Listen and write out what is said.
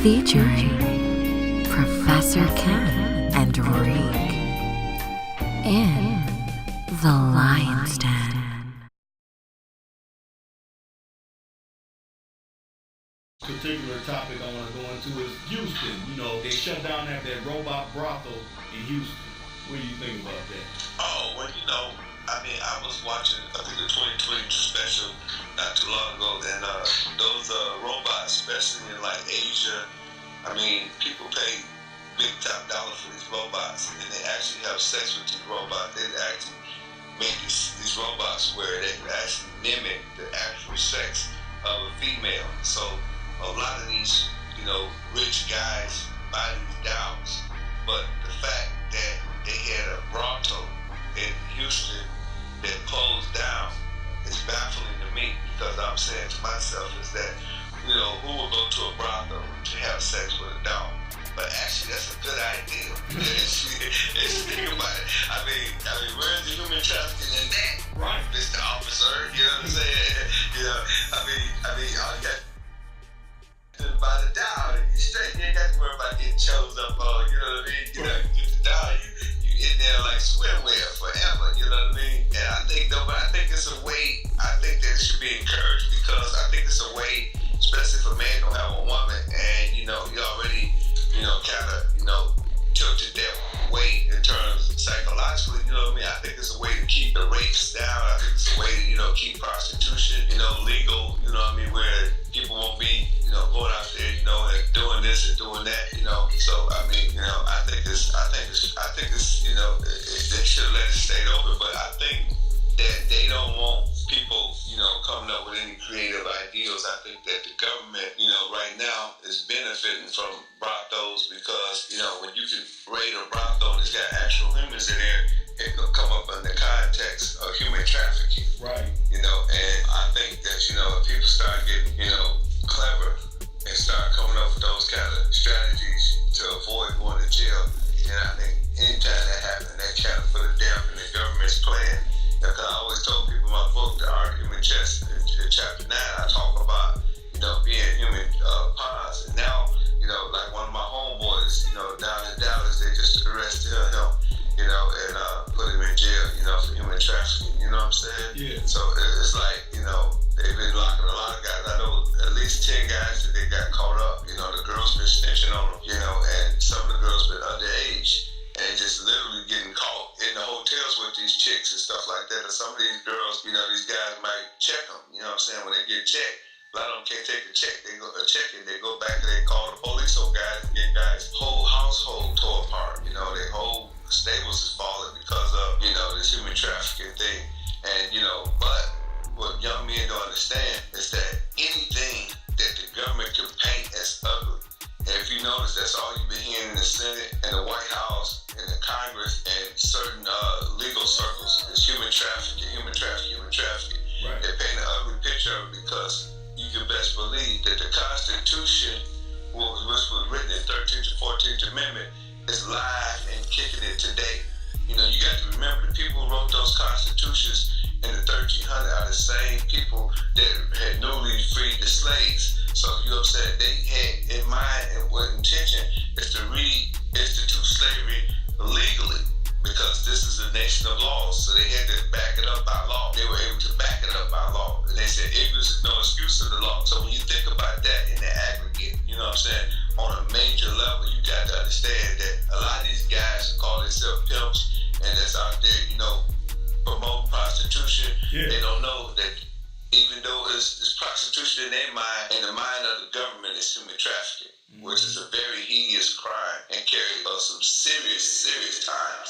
featuring Professor Ken and Reek in The Lion's Den. Particular topic I want to go into is Houston. You know, they shut down that robot brothel in Houston. What do you think about that? Oh, well, you know, I mean, I was watching, I think, the 2020 special not too long ago, and those robots, especially in, like, Asia, I mean, people pay big top dollar for these robots, and they actually have sex with these robots. They actually make these robots where they can actually mimic the actual sex of a female. So a lot of these, you know, rich guys buy these dolls, but the fact that they had a brothel in Houston that closed down is baffling to me, because I'm saying to myself is that, you know, who will go to a brothel to have sex with a doll? But actually, that's a good idea. Think about it. I mean, where's the human trafficking in that? Right, Mr. Officer, you know what I'm saying? You know, I mean, all you got to buy the doll. You straight. You ain't got to worry about getting chose up. You know what I mean? You know, you get the doll. You in there like swimwear forever. You know what I mean? And I think though, but I think it's a way. I think that it should be encouraged, because I think it's a way, especially if a man don't have a woman, and you know, you already, you know, kind of, you know, tilted that way in terms psychologically. You know what I mean? I think it's a way to keep the rapes down. I think it's a way to, you know, keep prostitution, you know, legal. You know what I mean? Where people won't be, you know, going out there, you know, and doing this and doing that, you know. So I mean, you know, I think it's, you know, they should have let it stay open. But I think that they don't want people, you know, coming up with any creative ideas. I think that the government, you know, right now is benefiting from brothels, because, you know, when you can raid a brothel and it's got actual humans in there, it will come up in the context of human trafficking. right. You know, and I think that, you know, if people start getting, you know, clever and start coming up with those kind of strategies to avoid going to jail, then I think anytime that happens, that kind of put a damp in the government's plan. Because I always told people in my book, The Art of Human Chess, in chapter 9, I talk about, you know, being human pawns. And now, you know, like one of my homeboys, you know, down in Dallas, they just arrested him, you know, and put him in jail, you know, for human trafficking. You know what I'm saying? Yeah. So it's like, you know, they've been locking a lot of guys. I know at least 10 guys that they got caught up. You know, the girls been snitching on them, you know, and some of the girls been underage. And just literally getting caught in the hotels with these chicks and stuff like that. And some of these girls, you know, these guys might check them. You know what I'm saying? When they get checked, a lot of them can't take a check. They go they go back and they call the police on guys and get guys' whole household tore apart. You know, their whole stables is falling because of, you know, this human trafficking thing. And, you know, but what young men don't understand is that anything that the government can paint as ugly, and if you notice, that's all you've been hearing in the Senate and the White House and the Congress and certain legal circles, is human trafficking. Right. They paint an ugly picture of it, because you can best believe that the Constitution, which was written in 13th to 14th Amendment, is live and kicking it today. You know, you got to remember, the people who wrote those constitutions in the 1300s are the same people that had newly freed the slaves. So, you know what I'm saying, they had in mind and what intention is to reinstitute slavery legally, because this is a nation of laws. So they had to back it up by law. They were able to back it up by law. And they said ignorance is no excuse to the law. So when you think about that in the aggregate, you know what I'm saying, on a major level, you got to understand that a lot of these guys who call themselves pimps and that's out there, you know, promoting prostitution, Yeah. they don't know that even though it's prostitution in their mind, in the mind of the government, is human trafficking, which is a very hideous crime and carries some serious time.